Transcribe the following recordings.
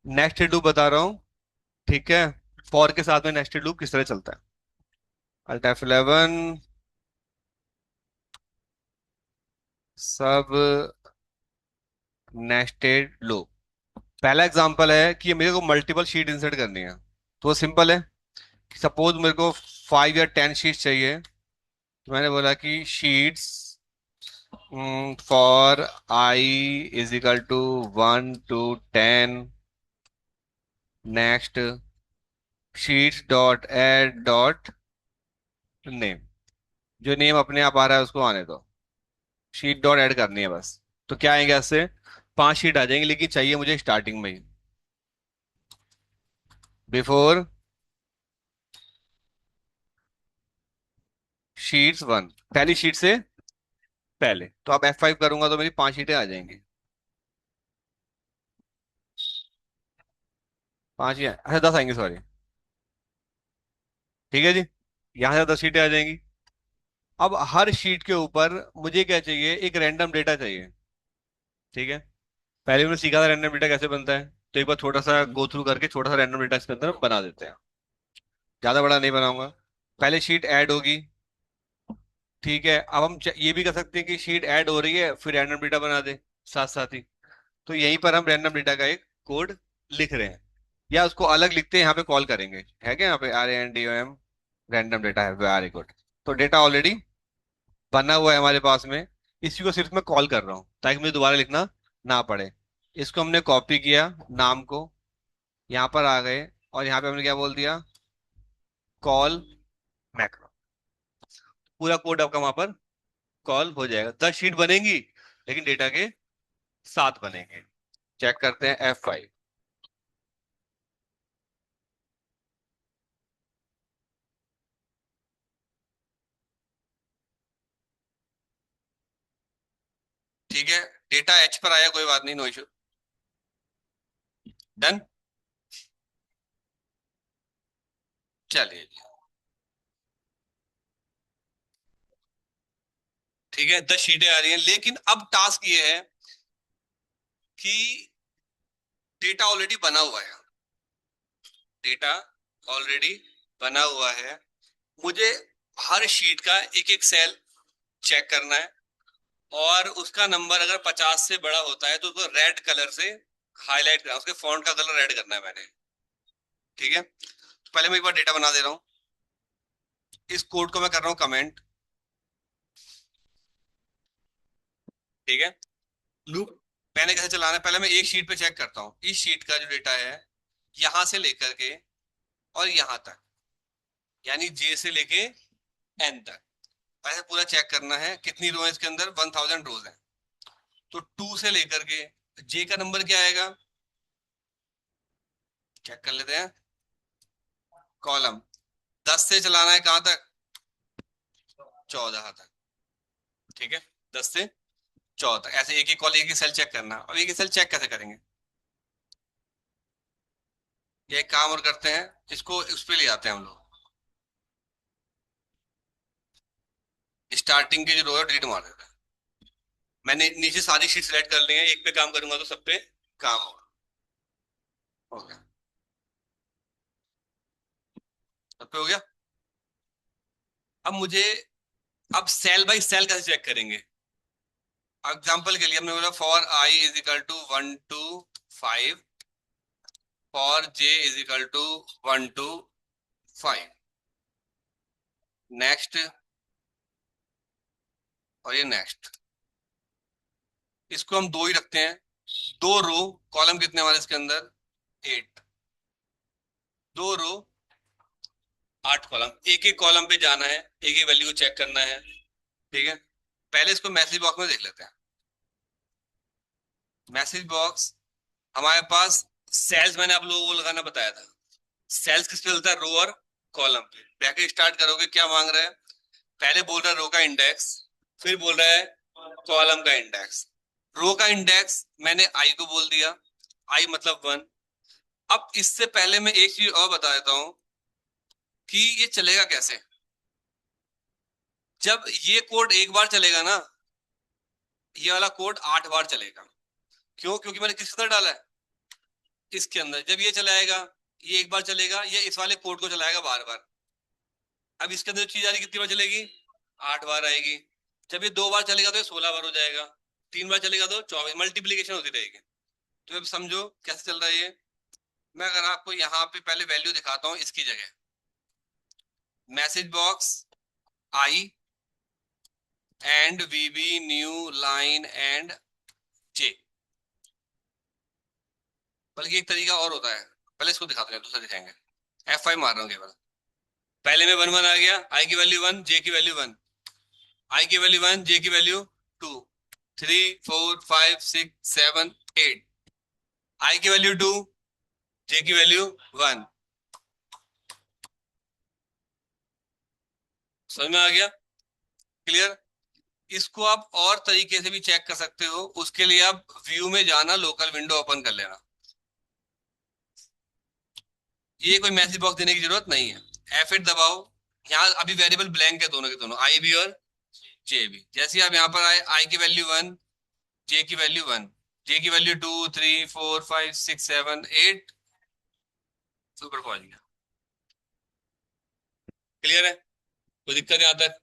Next loop बता रहा हूँ, ठीक है। फॉर के साथ में नेक्स्ट लूप किस तरह चलता है। अल्ट F11, सब नेस्टेड लूप। पहला एग्जांपल है कि मेरे को मल्टीपल शीट इंसर्ट करनी है, तो वो सिंपल है। सपोज मेरे को 5 या 10 शीट्स चाहिए, तो मैंने बोला कि sheets for I is equal to 1 to 10, next sheets dot add dot name. जो नेम अपने आप आ रहा है उसको आने दो, शीट डॉट ऐड करनी है बस। तो क्या आएंगे ऐसे, 5 शीट आ जाएंगी, लेकिन चाहिए मुझे स्टार्टिंग में ही, बिफोर शीट्स 1, पहली शीट से पहले। तो अब F5 करूंगा तो मेरी 5 शीटें आ जाएंगी। 5 ही अच्छा 10 आएंगे, सॉरी। ठीक है जी, यहाँ से 10 शीटें आ जाएंगी। अब हर शीट के ऊपर मुझे क्या चाहिए, एक रैंडम डेटा चाहिए, ठीक है। पहले हमने सीखा था रैंडम डेटा कैसे बनता है, तो एक बार छोटा सा गो थ्रू करके छोटा सा रैंडम डेटा इसके अंदर बना देते हैं। ज्यादा बड़ा नहीं बनाऊंगा। पहले शीट ऐड होगी, ठीक है। अब हम ये भी कर सकते हैं कि शीट ऐड हो रही है फिर रैंडम डेटा बना दे साथ साथ ही। तो यहीं पर हम रैंडम डेटा का एक कोड लिख रहे हैं, या उसको अलग लिखते हैं, यहाँ पे कॉल करेंगे। है क्या यहाँ पे RANDOM, रैंडम डेटा है, वेरी गुड। तो डेटा ऑलरेडी बना हुआ है हमारे पास में, इसी को सिर्फ मैं कॉल कर रहा हूँ ताकि मुझे दोबारा लिखना ना पड़े। इसको हमने कॉपी किया, नाम को यहाँ पर आ गए, और यहाँ पे हमने क्या बोल दिया, कॉल मैक्रो। पूरा कोड आपका वहां पर कॉल हो जाएगा। 10 शीट बनेंगी लेकिन डेटा के साथ बनेंगे। चेक करते हैं F5। ठीक है, डेटा H पर आया, कोई बात नहीं, नो इशू। डन। चलिए जी। ठीक है, 10 शीटें आ रही हैं, लेकिन अब टास्क ये है कि डेटा ऑलरेडी बना हुआ है। डेटा ऑलरेडी बना हुआ है, मुझे हर शीट का एक एक सेल चेक करना है, और उसका नंबर अगर 50 से बड़ा होता है तो उसको रेड कलर से हाईलाइट करना, उसके फॉन्ट का कलर रेड करना है मैंने। ठीक है, तो पहले मैं एक बार डेटा बना दे रहा हूँ। इस कोड को मैं कर रहा हूँ कमेंट। ठीक है, लूप मैंने कैसे चलाना है, पहले मैं एक शीट पे चेक करता हूँ इस शीट का जो डेटा है, यहां से लेकर के और यहां तक, यानी J से लेके N तक। ऐसे पूरा चेक करना है। कितनी रो है इसके अंदर, 1000 रोज है। तो 2 से लेकर के J का नंबर क्या आएगा, चेक कर लेते हैं। कॉलम 10 से चलाना है कहां तक, 14 तक। ठीक है, 10 से 14 तक, ऐसे एक ही कॉल एक ही सेल चेक करना। अब एक ही सेल चेक कैसे करेंगे, ये एक काम और करते हैं, इसको उस पे ले आते हैं हम लोग। स्टार्टिंग की जो रो है डिलीट मार देते हैं। मैंने नीचे सारी शीट सेलेक्ट कर ली है, एक पे काम करूंगा तो सब पे काम होगा। हो गया, सब पे हो गया। अब मुझे, अब सेल बाय सेल कैसे चेक करेंगे। एग्जाम्पल के लिए हमने बोला for I is equal to 1 to 5, for J is equal to 1 to 5, next, और ये नेक्स्ट। इसको हम दो ही रखते हैं, 2 रो। कॉलम कितने हमारे इसके अंदर, 8। 2 रो 8 कॉलम, एक एक कॉलम पे जाना है, एक एक वैल्यू को चेक करना है। ठीक है, पहले इसको मैसेज बॉक्स में देख लेते हैं। मैसेज बॉक्स हमारे पास सेल्स, मैंने आप लोगों को लगाना बताया था। सेल्स किस पे चलता है, रो और कॉलम पे। ब्रैकेट स्टार्ट करोगे, क्या मांग रहा है, पहले बोल रहा है रो का इंडेक्स, फिर बोल रहा है कॉलम का इंडेक्स। रो का इंडेक्स मैंने आई को बोल दिया, आई मतलब 1। अब इससे पहले मैं एक चीज और बता देता हूं कि ये चलेगा कैसे। जब ये कोड एक बार चलेगा ना, ये वाला कोड 8 बार चलेगा। क्यों, क्योंकि मैंने किसके अंदर डाला है, इसके अंदर जब ये चलाएगा, ये एक बार चलेगा, ये इस वाले कोड को चलाएगा बार बार। अब इसके अंदर चीज आ रही कितनी बार चलेगी, 8 बार आएगी। जब ये 2 बार चलेगा तो ये 16 बार हो जाएगा। 3 बार चलेगा तो 24, मल्टीप्लीकेशन होती रहेगी। तो अब समझो कैसे चल रहा है ये। मैं अगर आपको यहाँ पे पहले वैल्यू दिखाता हूँ इसकी जगह, message box I and VB new line and J. बल्कि एक तरीका और होता है, पहले इसको दिखाते हैं, दूसरा दिखाएंगे। F5 मार रहा हूँ केवल। पहले में 1 1 आ गया, आई की वैल्यू 1, जे की वैल्यू 1, आई की वैल्यू 1, जे की वैल्यू 2, 3 4 5 6 7 8, आई की वैल्यू 2, जे की वैल्यू 1। समझ में आ गया, क्लियर। इसको आप और तरीके से भी चेक कर सकते हो, उसके लिए आप व्यू में जाना, लोकल विंडो ओपन कर लेना। ये कोई मैसेज बॉक्स देने की जरूरत नहीं है। F8 दबाओ। यहाँ अभी वेरिएबल ब्लैंक है दोनों के दोनों, आई भी और जे भी। जैसे ही आप यहाँ पर आए, आई की वैल्यू 1, जे की वैल्यू 1, जे की वैल्यू 2 3 4 5 6 7 8, सुपर पहुंच गया। क्लियर है, कोई दिक्कत यहाँ तक।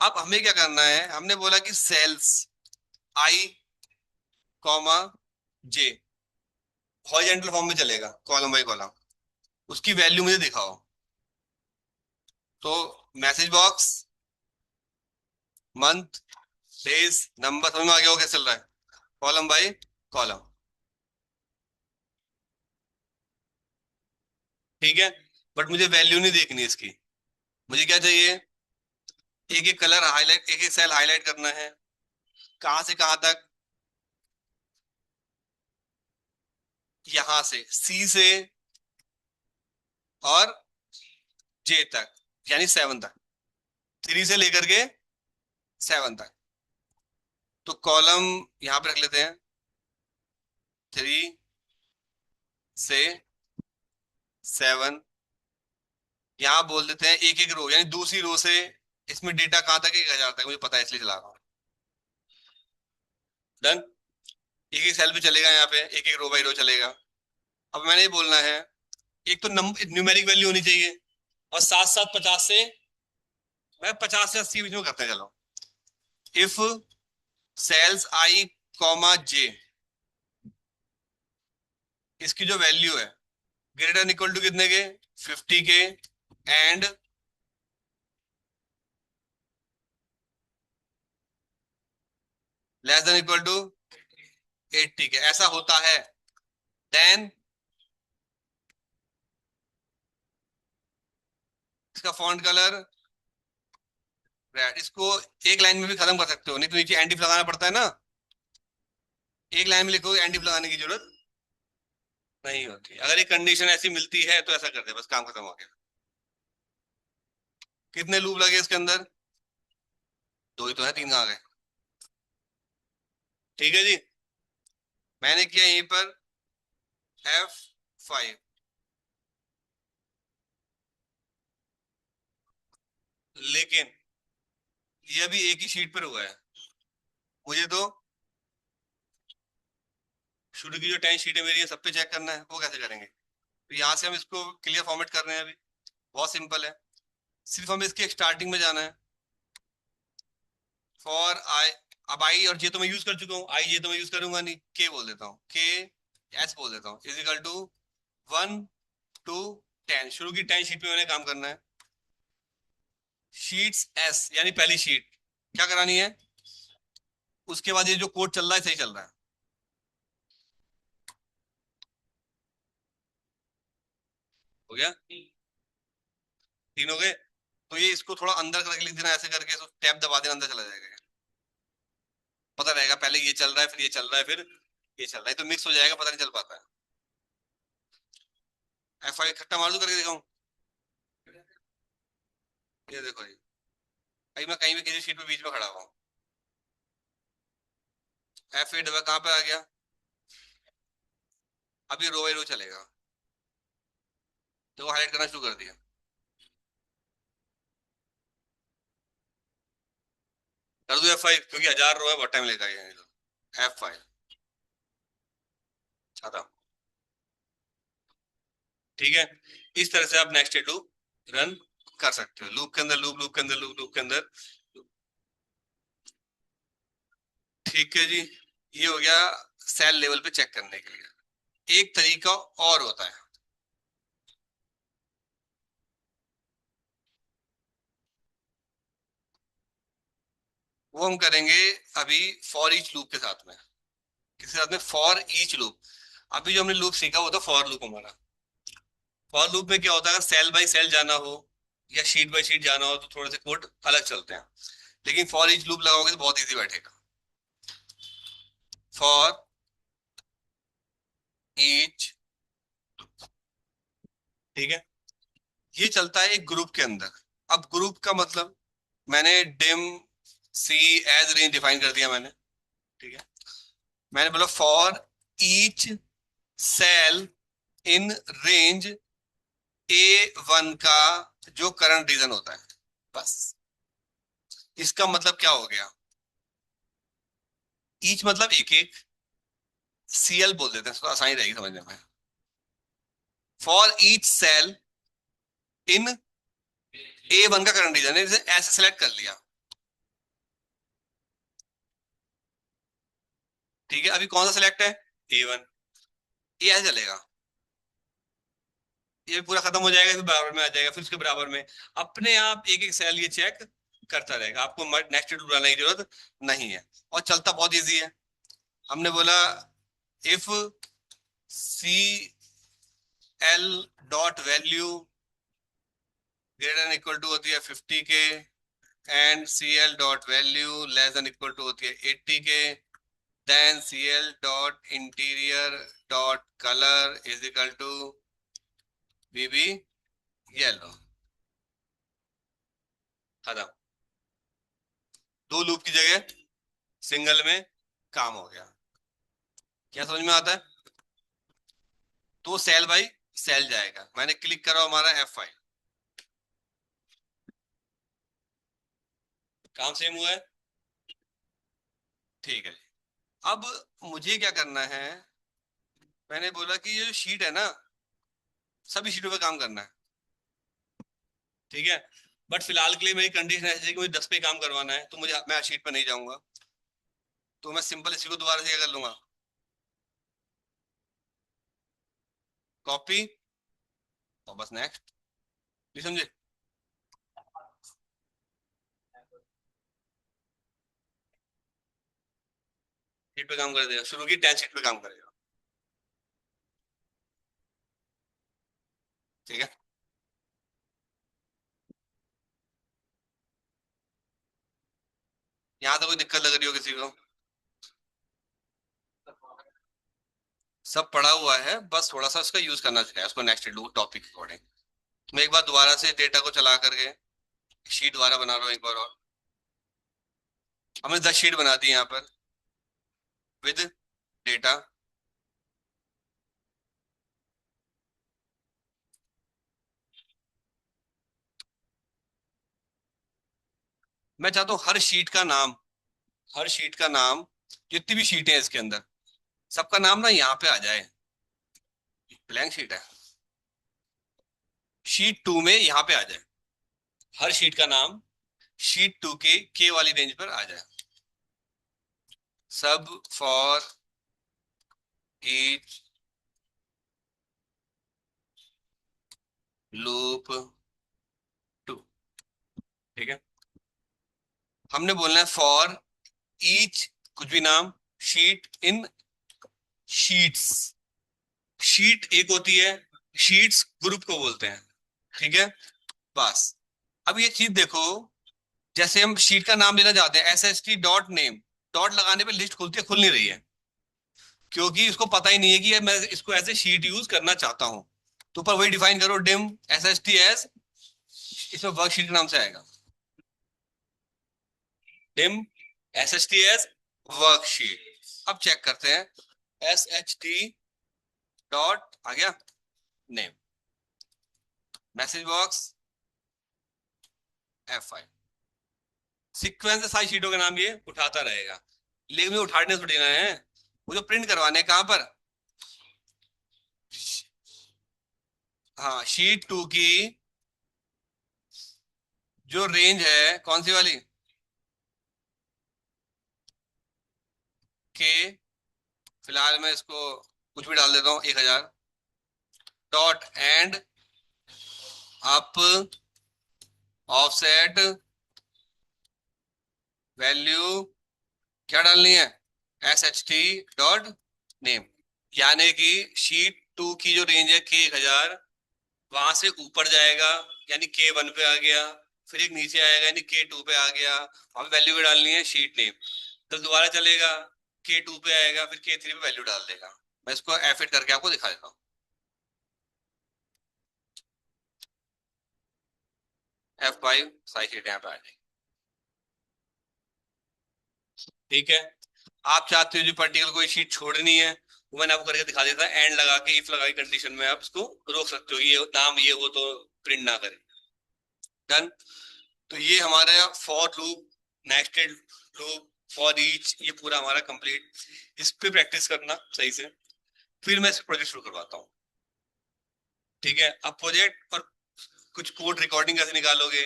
अब हमें क्या करना है, हमने बोला कि सेल्स आई कॉमा जे हॉरिजॉन्टल फॉर्म में चलेगा, कॉलम बाय कॉलम, उसकी वैल्यू मुझे दिखाओ। तो message box month days number, समझ में आ गया हो कैसे चल रहा है, कॉलम बाय कॉलम। ठीक है, बट मुझे वैल्यू नहीं देखनी इसकी। मुझे क्या चाहिए, एक एक कलर हाईलाइट, एक एक सेल हाईलाइट करना है। कहां से कहां तक, यहां से सी से और जे तक, यानी 7 तक, 3 से लेकर के 7 तक। तो कॉलम यहां पे रख लेते हैं, 3 से 7। यहां बोल देते हैं एक एक रो, यानी दूसरी रो से। इसमें डेटा कहां तक है, 1000 तक, मुझे पता है इसलिए चला रहा हूँ। डन। एक एक सेल पे चलेगा, यहाँ पे एक एक रो बाई रो चलेगा। अब मैंने ये बोलना है, एक तो नंबर न्यूमेरिक वैल्यू होनी चाहिए, और साथ साथ 50 से, मैं 50 से 80 बीच में करते हैं चलो। इफ सेल्स आई कॉमा जे, इसकी जो वैल्यू है ग्रेटर इक्वल टू कितने के, 50 के, and less than equal to 80 के, ऐसा होता है, देन इसका फॉन्ट कलर रेड। इसको एक लाइन में भी खत्म कर सकते हो, नहीं तो नीचे एंड इफ लगाना पड़ता है ना। एक लाइन में लिखो, एंड इफ लगाने की जरूरत नहीं होती। अगर एक कंडीशन ऐसी मिलती है तो ऐसा कर दे, बस काम खत्म हो गया। कितने लूप लगे इसके अंदर, 2 ही तो है, 3 कहाँ गए। ठीक है जी, मैंने किया यहीं पर F5। लेकिन ये अभी एक ही शीट पर हुआ है, मुझे तो शुरू की जो 10 शीटें मेरी है सब पे चेक करना है, वो कैसे करेंगे। तो यहाँ से हम इसको क्लियर फॉर्मेट कर रहे हैं अभी, बहुत सिंपल है। सिर्फ हमें इसके स्टार्टिंग में जाना है, फॉर आई। अब आई और जे तो मैं यूज कर चुका हूँ, आई जे तो मैं यूज करूंगा नहीं, के बोल देता हूँ, के एस बोल देता हूँ, इज इक्वल टू 1 to 10। शुरू की 10 शीट पे मैंने काम करना है। शीट्स एस यानी पहली शीट क्या करानी है, उसके बाद ये जो कोड चल रहा है सही चल रहा है। हो गया, 3 हो गए। तो ये इसको थोड़ा अंदर करके लिख देना, ऐसे करके टैब दबा देना, अंदर चला जाएगा। पता रहेगा पहले ये चल रहा है, फिर ये चल रहा है, फिर ये चल रहा है, तो मिक्स हो जाएगा, पता नहीं चल पाता है। F5 खट्टा मार दूं करके दिखाऊं, ये देखो ये। अभी मैं कहीं भी किसी शीट पे बीच में खड़ा हुआ हूँ, F8 दबा, कहाँ पे आ गया। अभी रो बाई रो चलेगा, तो वो हाईलाइट करना शुरू कर दिया। कर दूं F5, क्योंकि 1000 रो है, बहुत टाइम लेगा ये। F5 खत्म। ठीक है, इस तरह से आप नेक्स्ट लूप रन कर सकते हो, लूप के अंदर लूप, लूप के अंदर लूप, लूप के अंदर। ठीक है जी, ये हो गया सेल लेवल पे चेक करने के लिए। एक तरीका और होता है, वो हम करेंगे अभी फॉर ईच लूप के साथ में। किसके साथ में? For each loop. अभी जो हमने लूप सीखा वो था फॉर लूप हमारा। फॉर लूप में क्या होता है, अगर सेल बाय सेल जाना हो या शीट बाय शीट जाना हो तो थोड़े से कोड अलग चलते हैं, लेकिन फॉर ईच लूप लगाओगे तो बहुत इजी बैठेगा। फॉर ईच, ठीक है, ये चलता है एक ग्रुप के अंदर। अब ग्रुप का मतलब, मैंने dim C as range define कर दिया मैंने। ठीक है, मैंने बोला for each cell in range A1 का जो करंट रीजन होता है, बस। इसका मतलब क्या हो गया? ईच मतलब एक एक, सीएल बोल देते हैं तो आसानी रहेगी समझने में। For each cell in A1 का करंट रीजन है, जैसे ऐसे सेलेक्ट कर लिया। ठीक है, अभी कौन सा सिलेक्ट है? A1। ये ऐसे चलेगा, ये पूरा खत्म हो जाएगा, फिर बराबर में आ जाएगा, फिर उसके बराबर में अपने आप एक एक सेल ये चेक करता रहेगा, आपको नेक्स्ट टू बनाने की जरूरत नहीं है। और चलता बहुत इजी है। हमने बोला if C L dot value greater than equal to होती है 50 के, and C L dot value less than equal to होती है 80 के, then C L dot interior dot colour is equal to VB yellow. खत्म। दो लूप की जगह सिंगल में काम हो गया। क्या समझ में आता है? तो सेल बाई सेल जाएगा। मैंने क्लिक करा हमारा F5, काम सेम हुआ है। ठीक है, अब मुझे क्या करना है, मैंने बोला कि ये जो शीट है ना, सभी शीटों पे काम करना है। ठीक है, बट फिलहाल के लिए मेरी कंडीशन ऐसी है कि मुझे 10 पे काम करवाना है, तो मुझे मैं शीट पे नहीं जाऊंगा। तो मैं सिंपल इसी को दोबारा से क्या कर लूंगा, कॉपी और बस नेक्स्ट। नहीं समझे? शीट पे काम कर देगा, शुरू की 10 शीट पे काम करेगा। ठीक है, यहाँ तो कोई दिक्कत लग रही हो किसी को? सब पढ़ा हुआ है, बस थोड़ा सा उसका यूज करना चाहिए उसको नेक्स्ट डू टॉपिक अकॉर्डिंग। मैं एक बार दोबारा से डेटा को चला करके शीट दोबारा बना रहा हूँ एक बार और। हमने 10 शीट बना दी यहाँ पर विद डेटा। मैं चाहता हूँ हर शीट का नाम, जितनी भी शीटें हैं इसके अंदर, सबका नाम ना यहाँ पे आ जाए। ब्लैंक शीट है, शीट 2 में यहाँ पे आ जाए, हर शीट का नाम शीट 2 के वाली रेंज पर आ जाए। सब फॉर ईच लूप 2। ठीक है, हमने बोलना है फॉर ईच, कुछ भी नाम, शीट इन शीट्स। शीट एक होती है, शीट्स ग्रुप को बोलते हैं। ठीक है, बस। अब ये चीज देखो, जैसे हम शीट का नाम लेना चाहते हैं, SST.name, डॉट लगाने पे लिस्ट खुलती है, खुल नहीं रही है, क्योंकि इसको पता ही नहीं है कि ये मैं इसको ऐसे शीट यूज करना चाहता हूं। तो ऊपर वही डिफाइन करो, डिम SST एज, इसमें वर्कशीट के नाम से आएगा, डिम SST एज वर्कशीट। अब चेक करते हैं, SHT डॉट आ गया name, message box F5। Sequence से सारी शीटों का नाम ये उठाता रहेगा, लेकिन मुझे उठाने थोड़ी ना है, मुझे प्रिंट करवाने हैं। कहां पर? हाँ, शीट टू की जो रेंज है कौन सी वाली, के, फिलहाल मैं इसको कुछ भी डाल देता हूँ, 1000 dot and up offset value क्या डालनी है, S H T dot name. यानी कि शीट टू की जो रेंज है के 1000, वहां से ऊपर जाएगा यानी के वन पे आ गया, फिर एक नीचे आएगा यानी के टू पे आ गया, हमें वैल्यू भी डालनी है शीट नेम। तो दोबारा चलेगा, के टू पे आएगा, फिर के थ्री पे वैल्यू डाल देगा। मैं इसको एफ करके आपको दिखा देता हूँ। F5 सारी शीट यहाँ पे आ जाएगी। ठीक है, आप चाहते हो जो पर्टिकुलर कोई शीट छोड़नी है, वो मैंने आपको करके दिखा देता है, एंड लगा के इफ लगा के कंडीशन में आप इसको रोक सकते हो, ये नाम ये हो तो प्रिंट ना करे। डन। तो ये हमारा for loop, nested loop, for each, ये पूरा हमारा कंप्लीट। इस पे प्रैक्टिस करना सही से, फिर मैं इस प्रोजेक्ट शुरू करवाता हूँ। ठीक है, अब प्रोजेक्ट और कुछ कोड रिकॉर्डिंग कैसे निकालोगे,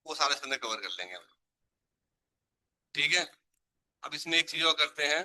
वो सारा इसके अंदर कवर कर लेंगे हम। ठीक है, अब इसमें एक चीज और करते हैं,